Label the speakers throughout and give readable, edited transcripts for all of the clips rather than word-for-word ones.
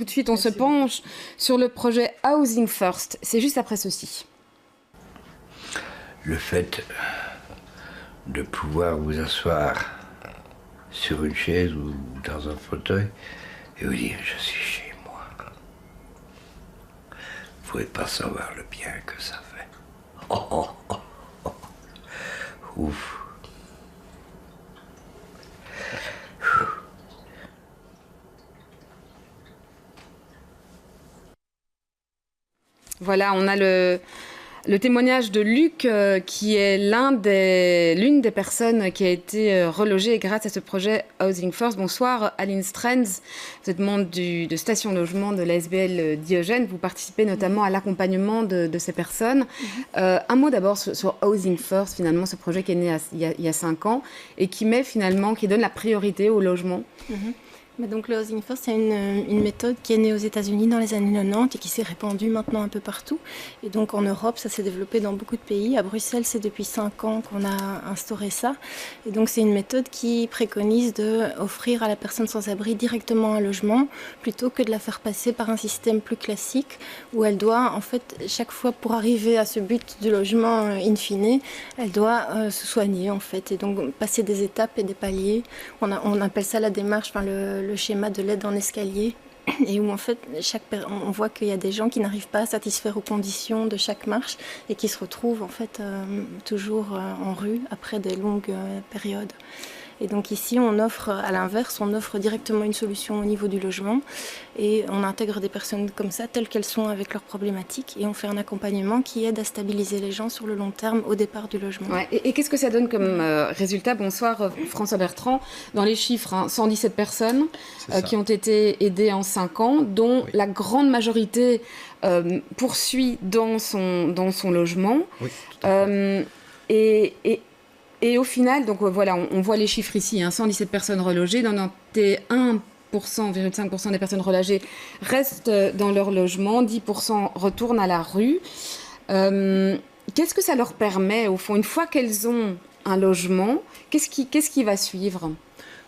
Speaker 1: Tout de suite, on se penche sur le projet Housing First. C'est juste après ceci.
Speaker 2: Le fait de pouvoir vous asseoir sur une chaise ou dans un fauteuil et vous dire je suis chez moi. Vous pouvez pas savoir le bien que ça fait. Oh, oh, oh, oh. Ouf.
Speaker 1: Voilà, on a le témoignage de Luc, qui est l'une des personnes qui a été relogée grâce à ce projet Housing First. Bonsoir, Aline Strands. Vous êtes membre de Station Logement de l'ASBL Diogène. Vous participez notamment à l'accompagnement de ces personnes. Un mot d'abord sur Housing First, finalement, ce projet qui est né il y a 5 ans et qui donne la priorité au logement.
Speaker 3: Mais donc le Housing First, c'est une méthode qui est née aux États-Unis dans les années 90 et qui s'est répandue maintenant un peu partout. Et donc en Europe, ça s'est développé dans beaucoup de pays. À Bruxelles, c'est depuis 5 ans qu'on a instauré ça. Et donc c'est une méthode qui préconise d'offrir à la personne sans abri directement un logement plutôt que de la faire passer par un système plus classique où elle doit, en fait, chaque fois pour arriver à ce but du logement in fine, elle doit se soigner en fait et donc passer des étapes et des paliers. On appelle ça la démarche, le schéma de l'aide en escalier, et où en fait on voit qu'il y a des gens qui n'arrivent pas à satisfaire aux conditions de chaque marche et qui se retrouvent en fait toujours en rue après des longues périodes. Et donc ici, on offre, à l'inverse, on offre directement une solution au niveau du logement et on intègre des personnes comme ça, telles qu'elles sont avec leurs problématiques, et on fait un accompagnement qui aide à stabiliser les gens sur le long terme au départ du logement.
Speaker 1: Ouais, et qu'est-ce que ça donne comme résultat? Bonsoir François Bertrand. Dans les chiffres, 117 personnes qui ont été aidées en 5 ans, dont la grande majorité poursuit dans son logement.
Speaker 4: Oui, tout à fait.
Speaker 1: Et au final, donc voilà, on voit les chiffres ici, 117 personnes relogées, 91,5% des personnes relogées restent dans leur logement, 10% retournent à la rue. Qu'est-ce que ça leur permet, au fond, une fois qu'elles ont un logement, qu'est-ce qui va suivre ?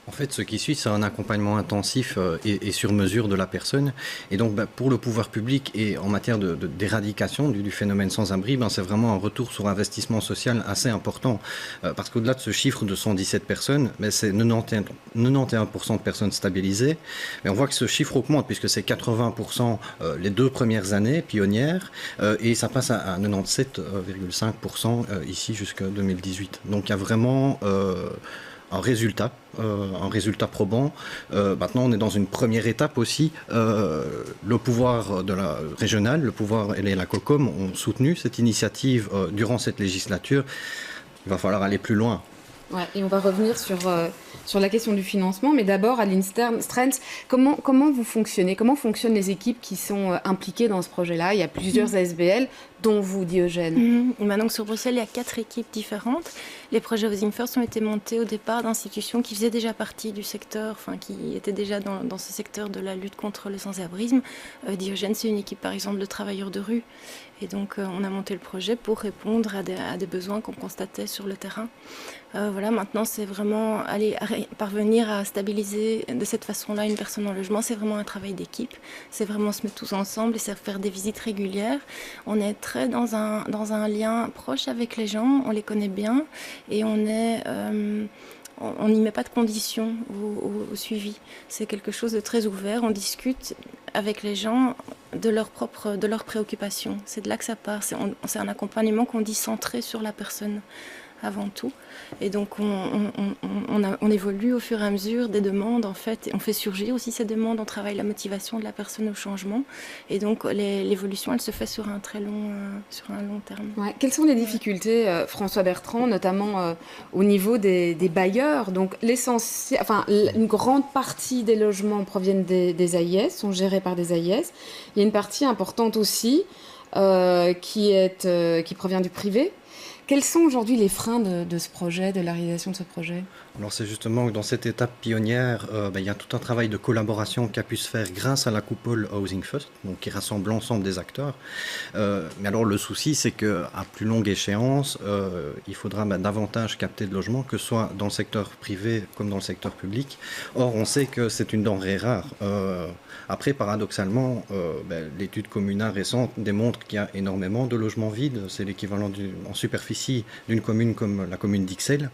Speaker 4: En fait, ce qui suit, c'est un accompagnement intensif et sur mesure de la personne. Et donc, pour le pouvoir public et en matière d'éradication du phénomène sans-abri, c'est vraiment un retour sur investissement social assez important. Parce qu'au-delà de ce chiffre de 117 personnes, c'est 91% de personnes stabilisées. Mais on voit que ce chiffre augmente puisque c'est 80% les 2 premières années pionnières et ça passe à 97,5% ici jusqu'à 2018. Donc, il y a vraiment un résultat probant. Maintenant, on est dans une première étape aussi. Le pouvoir régional, le pouvoir et la COCOM ont soutenu cette initiative durant cette législature. Il va falloir aller plus loin.
Speaker 1: Ouais, et on va revenir sur la question du financement, mais d'abord, Aline Strands, comment vous fonctionnez? Comment fonctionnent les équipes qui sont impliquées dans ce projet-là? Il y a plusieurs ASBL, dont vous, Diogène.
Speaker 3: Donc sur Bruxelles, il y a 4 équipes différentes. Les projets Housing First ont été montés au départ d'institutions qui faisaient déjà partie du secteur, qui étaient déjà dans ce secteur de la lutte contre le sans-abrisme. Diogène, c'est une équipe, par exemple, de travailleurs de rue. Et donc, on a monté le projet pour répondre à des besoins qu'on constatait sur le terrain. Maintenant, c'est vraiment parvenir à stabiliser de cette façon-là une personne en logement. C'est vraiment un travail d'équipe. C'est vraiment se mettre tous ensemble et faire des visites régulières. On est très dans un lien proche avec les gens, on les connaît bien et on n'y met pas de conditions au suivi. C'est quelque chose de très ouvert. On discute avec les gens de leurs préoccupations. C'est de là que ça part. C'est un accompagnement qu'on dit centré sur la personne avant tout. Et donc on évolue au fur et à mesure des demandes en fait. On fait surgir aussi ces demandes, on travaille la motivation de la personne au changement. Et donc l'évolution, elle se fait sur un long terme.
Speaker 1: Ouais. Quelles sont les difficultés, François Bertrand, notamment au niveau des bailleurs? Donc une grande partie des logements proviennent des AIS, sont gérés par des AIS. Il y a une partie importante aussi qui provient du privé. Quels sont aujourd'hui les freins de ce projet, de la réalisation de ce projet?
Speaker 4: Alors c'est justement que dans cette étape pionnière, il y a tout un travail de collaboration qui a pu se faire grâce à la coupole Housing First, donc qui rassemble l'ensemble des acteurs. Mais alors le souci, c'est qu'à plus longue échéance, il faudra davantage capter de logements, que ce soit dans le secteur privé comme dans le secteur public. Or, on sait que c'est une denrée rare. Après, paradoxalement, l'étude communale récente démontre qu'il y a énormément de logements vides. C'est l'équivalent en superficie d'une commune comme la commune d'Ixelles.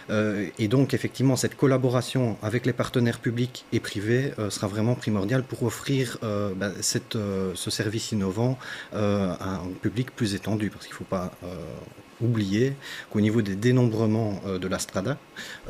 Speaker 4: Et donc, effectivement, cette collaboration avec les partenaires publics et privés sera vraiment primordiale pour offrir ce service innovant à un public plus étendu. Parce qu'il ne faut pas oublier qu'au niveau des dénombrements de la Strada,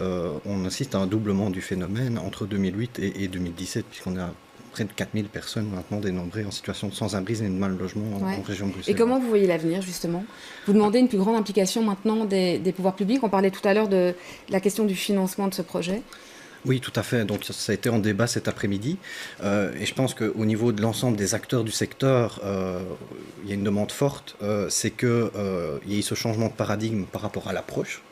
Speaker 4: on assiste à un doublement du phénomène entre 2008 et 2017, puisqu'on a près de 4000 personnes maintenant dénombrées en situation de sans-abrisme et de mal-logement en région bruxelloise.
Speaker 1: Et comment vous voyez l'avenir, justement? Vous demandez une plus grande implication maintenant des pouvoirs publics. On parlait tout à l'heure de la question du financement de ce projet.
Speaker 4: Oui, tout à fait. Donc ça a été en débat cet après-midi. Et je pense qu'au niveau de l'ensemble des acteurs du secteur, il y a une demande forte. C'est qu'il y ait ce changement de paradigme par rapport à l'approche.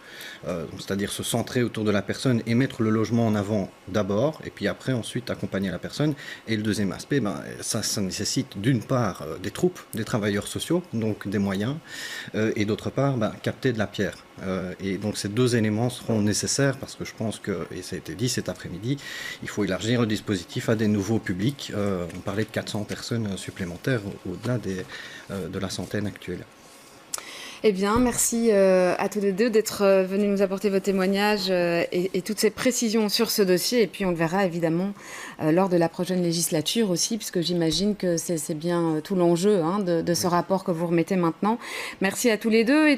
Speaker 4: C'est-à-dire se centrer autour de la personne et mettre le logement en avant d'abord, et puis après, ensuite, accompagner la personne. Et le deuxième aspect, ça nécessite d'une part des troupes, des travailleurs sociaux, donc des moyens, et d'autre part, capter de la pierre. Et donc ces deux éléments seront nécessaires parce que je pense que, et ça a été dit cet après-midi, il faut élargir le dispositif à des nouveaux publics. On parlait de 400 personnes supplémentaires au-delà de la centaine actuelle.
Speaker 1: Eh bien, merci à tous les deux d'être venus nous apporter vos témoignages et toutes ces précisions sur ce dossier. Et puis, on le verra évidemment lors de la prochaine législature aussi, puisque j'imagine que c'est bien tout l'enjeu de ce rapport que vous remettez maintenant. Merci à tous les deux.